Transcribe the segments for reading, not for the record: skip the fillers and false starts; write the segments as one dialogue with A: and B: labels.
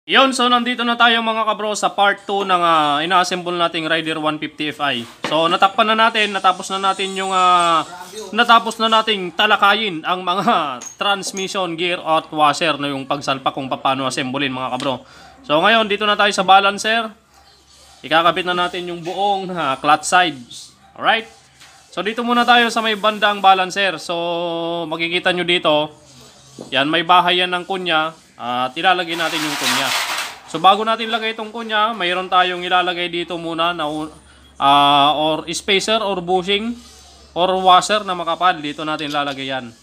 A: Yun, so nandito na tayo mga kabro sa part 2 ng ina-assemble nating Rider 150 Fi. So natakpan na natin, natapos na nating talakayin ang mga transmission gear at washer na yung pagsalpak kung paano assemblein mga kabro. So ngayon dito na tayo sa balancer. Ikakabit na natin yung buong clutch side. Alright? So dito muna tayo sa may bandang balancer. So makikita nyo dito, yan may bahay yan ng kunya. At ilalagay natin yung kunya. So bago natin lagay itong kunya, mayroon tayong ilalagay dito muna na or spacer or bushing or washer na makapal. Dito natin lalagay yan.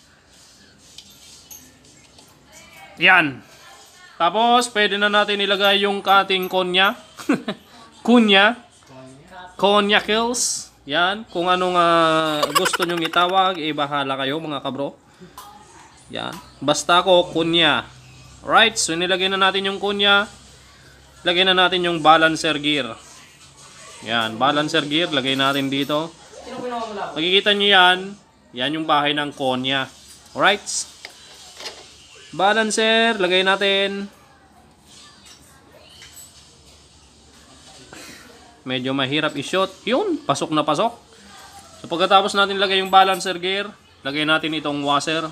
A: Yan. Tapos pwede na natin ilagay yung ating kunya. Kunya kills. Yan. Kung anong gusto nyong itawag, bahala kayo mga kabro. Yan. Basta ako kunya. Alright, so nilagay na natin yung kunya. Lagay na natin yung balancer gear. Yan, balancer gear. Lagay natin dito. Makikita nyo yan. Yan yung bahay ng kunya. Alright. Balancer. Lagay natin. Medyo mahirap i-shoot. Yun, pasok na pasok. So pagkatapos natin lagay yung balancer gear, lagay natin itong washer.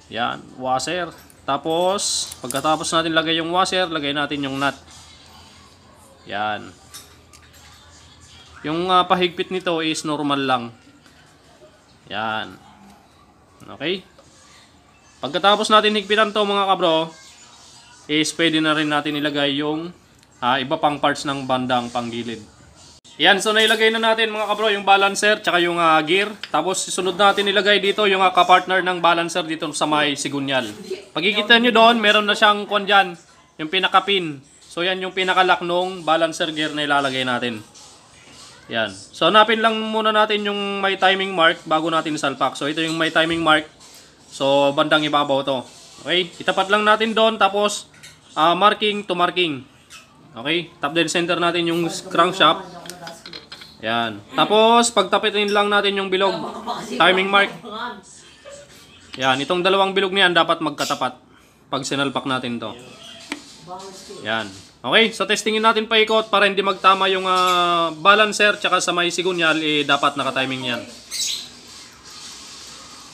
A: Yan, washer. Tapos, pagkatapos natin lagay yung washer, lagay natin yung nut. Yan. Yung pahigpit nito is normal lang. Yan. Okay. Pagkatapos natin higpitan to mga kabro, is pwede na rin natin ilagay yung iba pang parts ng bandang panggilid. Yan, so nailagay na natin mga kabro yung balancer tsaka yung gear. Tapos susunod natin ilagay dito yung kapartner ng balancer dito sa may sigunyal. Pagkikita nyo doon, meron na siyang kon dyan, yung pinaka-pin. So yan yung pinaka-lock nung balancer gear na ilalagay natin. Yan. So hanapin lang muna natin yung may timing mark bago natin salpak. So ito yung may timing mark. So bandang ibabaw to. Okay, itapat lang natin doon tapos marking to marking. Okay, top dead center natin yung crankshaft. Yan. Tapos, pagtapitin lang natin yung bilog. Timing mark. Yan. Itong dalawang bilog niyan dapat magkatapat. Pag sinalpak natin to. Yan. Okay. So, testingin natin paikot para hindi magtama yung balancer tsaka sa may sigunyal. Dapat nakatiming yan.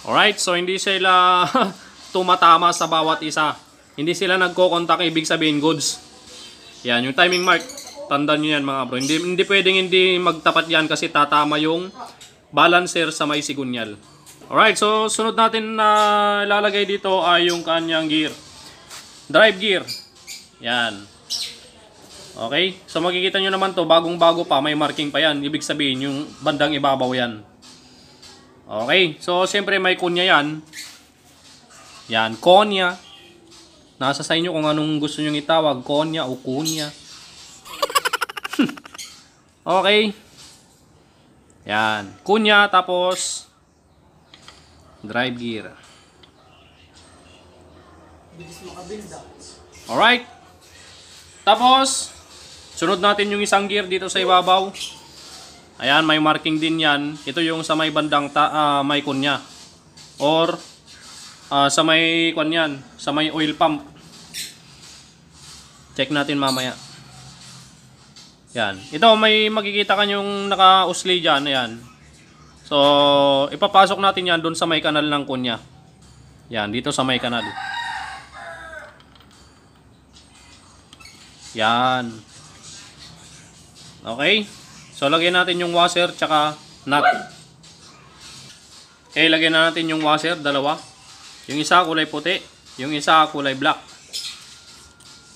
A: Alright. So, hindi sila tumatama sa bawat isa. Hindi sila nagko-contact. Ibig sabihin goods. Yan. Yung timing mark. Tandaan nyo yan mga bro. Hindi pwedeng hindi magtapat yan kasi tatama yung balancer sa may sigunyal. Alright, so sunod natin na ilalagay dito ay yung kanyang gear. Drive gear. Yan. Okay, so makikita nyo naman to bagong bago pa, may marking pa yan. Ibig sabihin yung bandang ibabaw yan. Okay, so siyempre may kunya yan. Yan, konya. Nasa sa inyo kung anong gusto nyo itawag, konya o kunya. Okay. Yan. Kunya tapos drive gear. Alright. Tapos sunod natin yung isang gear dito sa ibabaw. Ayan, may marking din yan. Ito yung sa may bandang may kunya. Or sa may kunyan, sa may oil pump. Check natin mamaya. Yan. Ito may makikita ka yung naka-usli dyan. Ayan. So, ipapasok natin yan doon sa may kanal ng kunya. Yan. Dito sa may kanal. Yan. Okay. So, lagyan natin yung washer tsaka nut. Okay, lagyan na natin yung washer. Dalawa. Yung isa kulay puti. Yung isa kulay black.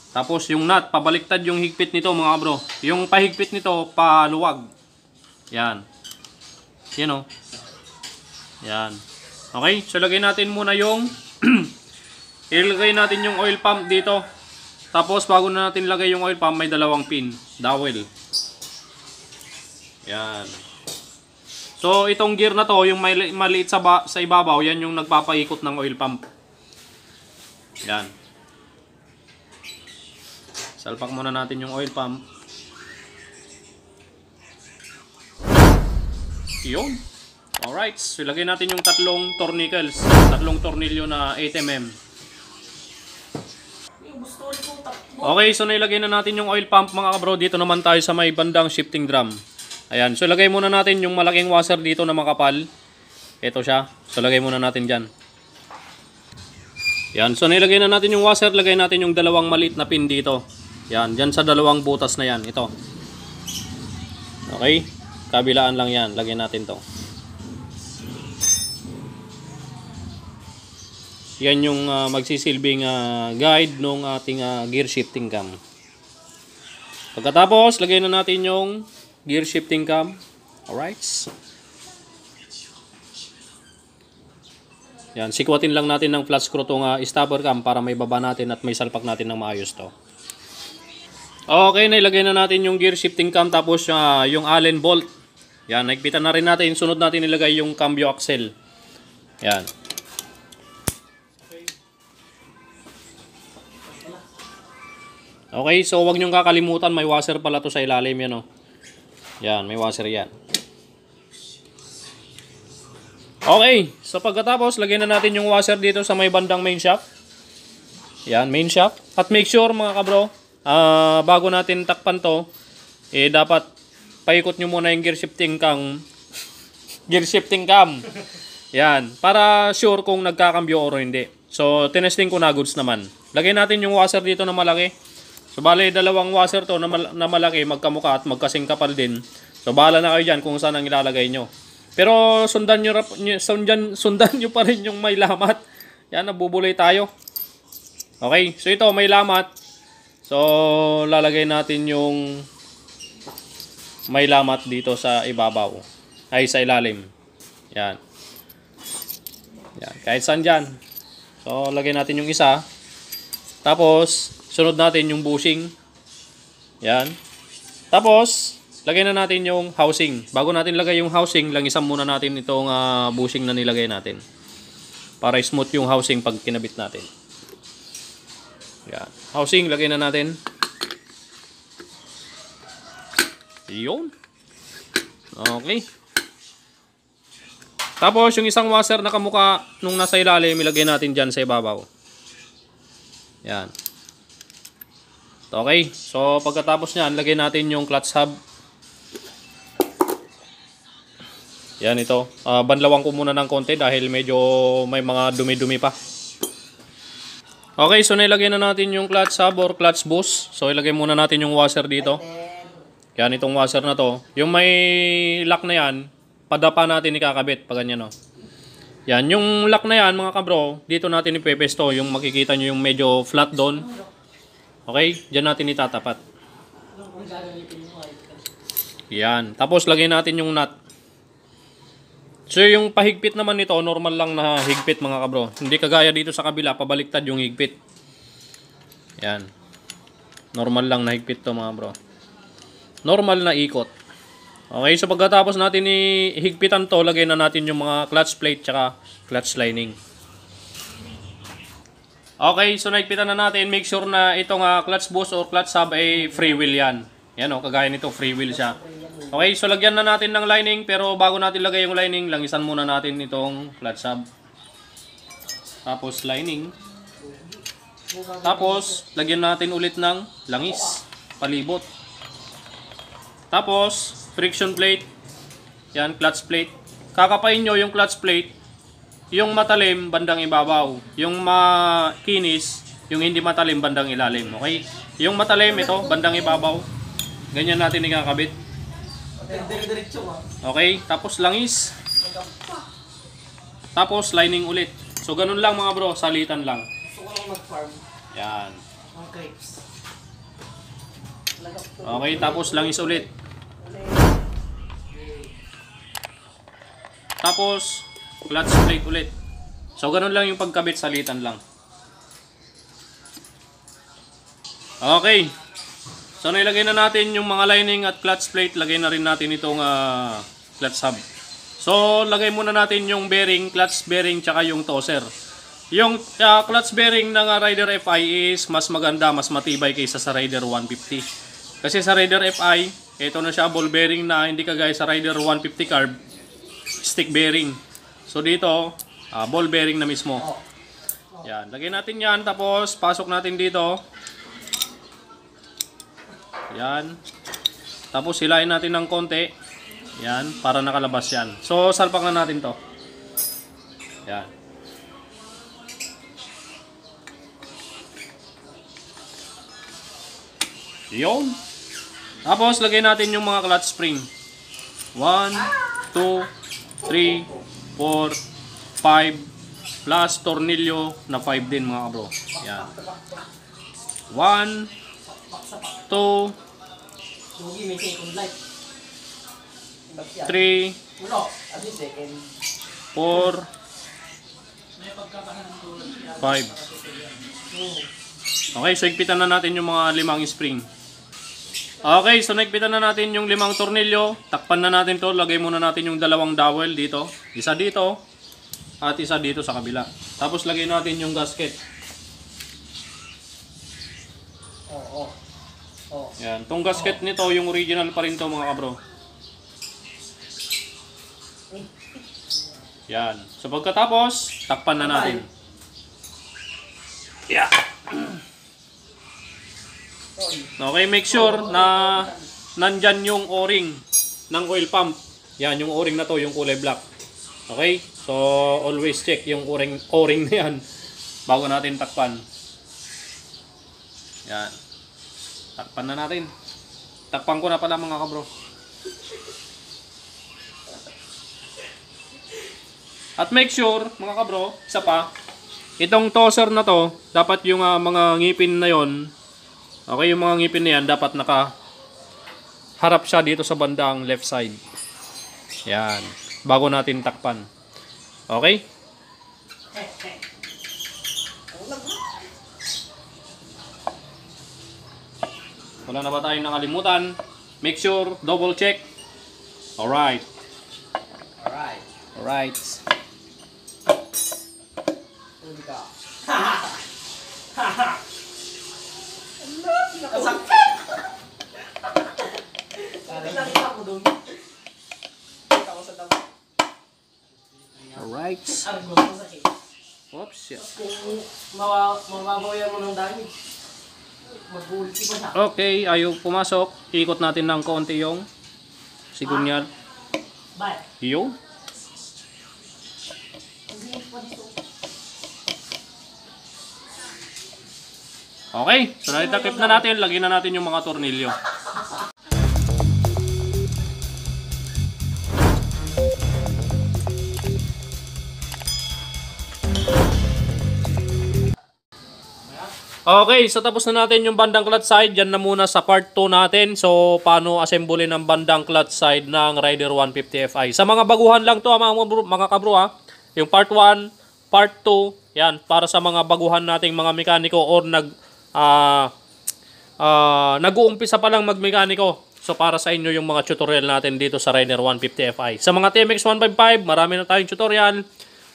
A: Tapos yung nut, pabaliktad yung higpit nito mga bro. Yung pahigpit nito, paluwag. Yan. Yan o. Yan. Okay, so lagay natin muna yung ilagay natin yung oil pump dito. Tapos bago na natin lagay yung oil pump, may dalawang pin. Dowel. Yan. So itong gear na to, yung maliit sa ibabaw, yan yung nagpapaikot ng oil pump. Yan. Salpak muna natin yung oil pump. Yun. Alright. So, ilagay natin yung tatlong tornilyo na 8mm.
B: Gusto ko
A: Okay, so nailagay na natin yung oil pump mga kabro. Dito naman tayo sa may bandang shifting drum. Ayan, so lagay muna natin yung malaking washer dito na makapal. Ito siya. So lagay muna natin dyan. Yan, so nailagay na natin yung washer. Lagay natin yung dalawang maliit na pin dito. Yan, dyan sa dalawang butas na yan. Ito. Okay, kabilaan lang yan. Lagay natin to. Yan yung magsisilbing guide ng ating gear shifting cam. Pagkatapos, lagay na natin yung gear shifting cam. Alright. Yan, sikwatin lang natin ng flat screw tong stopper cam para may baba natin at may salpak natin ng maayos to. Okay, nailagay na natin yung gear shifting cam tapos yung Allen bolt. Yan, naigpitan na rin natin. Sunod natin ilagay yung cambio axle. Yan. Okay, so huwag niyong kakalimutan, may washer pala to sa ilalim yan, oh. Yan, may washer yan. Okay, so pagkatapos, lagyan na natin yung washer dito sa may bandang main shaft. Yan, main shaft. At make sure mga kabro, bago natin takpan to, dapat paikot nyo muna yung gear shifting cam. Gear shifting cam. Yan, para sure kung nagkakambyo o hindi. So, tinesting ko na goods naman. Lagyan natin yung washer dito na malaki. So, bale, dalawang washer to na malaki, magkamuka at magkasing kapal din. So, bahala na kayo dyan kung saan ang ilalagay nyo. Pero, sundan nyo pa rin yung may lamat. Yan, nabubulay tayo. Okay, so ito, may lamat. So, lalagay natin yung may lamat dito sa ibabaw. Ay, sa ilalim. Yan. Yan, kahit saan dyan. So, lagay natin yung isa. Tapos, sunod natin yung bushing. Yan. Tapos, lagay na natin yung housing. Bago natin lagay yung housing, langisan muna natin itong bushing na nilagay natin. Para smooth yung housing pag kinabit natin. Yan. Housing, lagay na natin. Yun. Okay. Tapos, yung isang washer na kamuka nung nasa ilalim, ilagay natin dyan sa ibabaw. Yan. Okay, so pagkatapos nyan, lagay natin yung clutch hub. Yan ito. Banlawan ko muna ng konti dahil medyo may mga dumi-dumi pa. Okay, so nailagay na natin yung clutch hub or clutch boost. So ilagay muna natin yung washer dito. Yan itong washer na to. Yung may lock na yan, padapa natin ikakabit pag ganyan, no. Yan, yung lock na yan mga kabro, dito natin ipepesto. Yung makikita nyo yung medyo flat doon. Okay, dyan natin itatapat. Yan. Tapos lagay natin yung nut. So yung pahigpit naman nito, normal lang na higpit mga kabro. Hindi kagaya dito sa kabila, pabaliktad yung higpit. Yan. Normal lang na higpit to mga bro. Normal na ikot. Okay, so pagkatapos natin ihigpitan to, lagay na natin yung mga clutch plate tsaka clutch lining. Okay, so naigpitan na natin. Make sure na itong clutch boost or clutch hub ay free wheel yan. Yan o, kagaya nito free wheel siya. Okay, so lagyan na natin ng lining. Pero bago natin lagay yung lining, langisan muna natin itong clutch hub. Tapos lining. Tapos, lagyan natin ulit ng langis. Palibot. Tapos, friction plate. Yan, clutch plate. Kakapain nyo yung clutch plate. Yung matalim, bandang ibabaw. Yung makinis, yung hindi matalim, bandang ilalim. Okay? Yung matalim, ito, bandang ibabaw. Ganyan natin ikakabit. Okay? Tapos langis. Tapos lining ulit. So, ganun lang mga bro. Salitan lang. Yan. Okay, tapos langis ulit. Tapos, clutch plate ulit. So, ganun lang yung pagkabit, salitan lang. Okay. So, nailagay na natin yung mga lining at clutch plate. Lagay na rin natin itong clutch hub. So, lagay muna natin yung bearing, clutch bearing, tsaka yung tosser. Yung clutch bearing ng Rider FI is mas maganda, mas matibay kaysa sa Rider 150. Kasi sa Rider FI, ito na siya, ball bearing na hindi kagaya sa Rider 150 carb, stick bearing. So dito, ball bearing na mismo. Yan, lagay natin yan, tapos pasok natin dito. Yan. Tapos hilain natin ng konti. Yan, para nakalabas yan. So, salpak na natin to. Yan. Yun. Tapos, lagay natin yung mga clutch spring. 1, 2, 3, 4, 5, plus tornilyo na 5 din mga kabro. Yan. 1, 2, 3, 4, 5. Okay, so higpitan na natin yung mga 5 spring. Okay, so nagpitan na natin yung 5 tornilyo. Takpan na natin to. Lagay muna natin yung 2 dowel dito. Isa dito at isa dito sa kabila. Tapos lagay natin yung gasket. Yan, tong gasket nito yung original pa rin to mga kabro. Yan. So pagkatapos, takpan na natin. Yeah. Okay, make sure na nandyan yung o-ring ng oil pump. Yan, yung o-ring na to, yung kulay black. Okay? So, always check yung o-ring na yan bago natin takpan. Yan. Takpan na natin. Takpan ko na pala mga kabro. At make sure, mga kabro, isa pa, itong tosser na to, dapat yung mga ngipin na yon. Okay, yung mga ngipin na yan, dapat nakaharap siya dito sa bandang left side. Yan. Bago natin takpan. Okay? Wala na ba tayong nakalimutan? Make sure, double check. Alright. Alright. Alright. Oops, yeah.
B: Mababawayan mo ng dami. Mag-ulti pa siya.
A: Okay, ayaw pumasok. Ikot natin ng konti yung sigunyal.
B: Bye.
A: Yung. Okay, so naitakip na natin. Lagyan na natin yung mga tornilyo. Okay, so tapos na natin yung bandang clutch side. Yan na muna sa part 2 natin. So, paano assemble ng bandang clutch side ng Rider 150 Fi. Sa mga baguhan lang to mga kabro ha. Yung part 1, part 2, yan, para sa mga baguhan nating mga mekaniko or nag-uumpisa pa lang magmekaniko. So, para sa inyo yung mga tutorial natin dito sa Rider 150 Fi. Sa mga TMX 155, marami na tayong tutorial.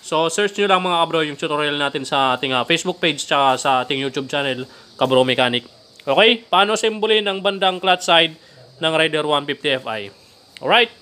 A: So, search nyo lang mga kabro yung tutorial natin sa ating Facebook page tsaka sa ating YouTube channel, Kabro Mechanic. Okay? Paano assemble ng bandang clutch side ng Rider 150 Fi. Alright?